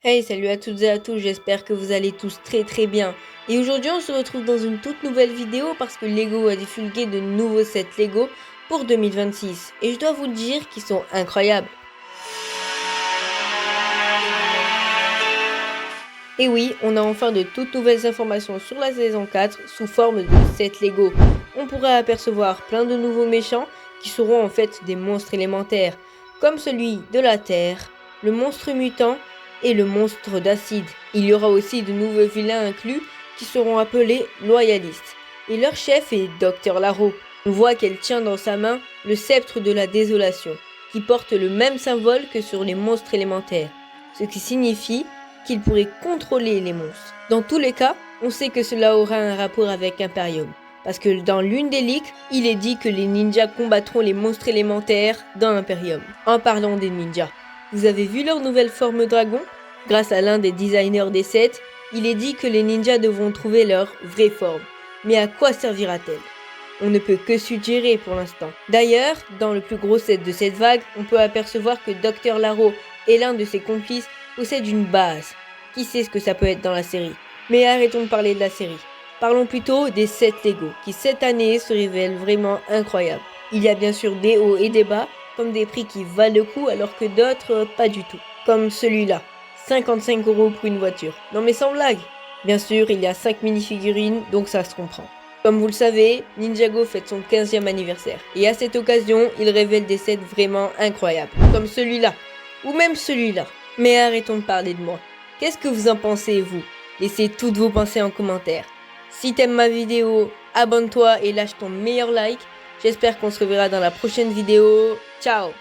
Hey, salut à toutes et à tous, j'espère que vous allez tous très bien. Et aujourd'hui, on se retrouve dans une toute nouvelle vidéo parce que Lego a divulgué de nouveaux sets Lego pour 2026. Et je dois vous le dire qu'ils sont incroyables. Et oui, on a enfin de toutes nouvelles informations sur la saison 4 sous forme de sets Lego. On pourra apercevoir plein de nouveaux méchants qui seront en fait des monstres élémentaires, comme celui de la Terre, le monstre mutant et le monstre d'acide. Il y aura aussi de nouveaux vilains inclus qui seront appelés loyalistes. Et leur chef est Dr Laro. On voit qu'elle tient dans sa main le sceptre de la désolation, qui porte le même symbole que sur les monstres élémentaires, ce qui signifie qu'il pourrait contrôler les monstres. Dans tous les cas, on sait que cela aura un rapport avec Imperium, parce que dans l'une des leaks, il est dit que les ninjas combattront les monstres élémentaires dans Imperium. En parlant des ninjas, vous avez vu leur nouvelle forme dragon? Grâce à l'un des designers des sets, il est dit que les ninjas devront trouver leur vraie forme. Mais à quoi servira-t-elle? On ne peut que suggérer pour l'instant. D'ailleurs, dans le plus gros set de cette vague, on peut apercevoir que Dr Laro et l'un de ses complices possèdent une base. Qui sait ce que ça peut être dans la série? Mais arrêtons de parler de la série. Parlons plutôt des sets Lego, qui cette année se révèlent vraiment incroyables. Il y a bien sûr des hauts et des bas, comme des prix qui valent le coup alors que d'autres pas du tout. Comme celui-là, 55 € pour une voiture. Non mais sans blague. Bien sûr, il y a 5 mini-figurines, donc ça se comprend. Comme vous le savez, Ninjago fête son 15e anniversaire. Et à cette occasion, il révèle des sets vraiment incroyables. Comme celui-là. Ou même celui-là. Mais arrêtons de parler de moi. Qu'est-ce que vous en pensez, vous? Laissez toutes vos pensées en commentaire. Si t'aimes ma vidéo, abonne-toi et lâche ton meilleur like. J'espère qu'on se reverra dans la prochaine vidéo. Ciao!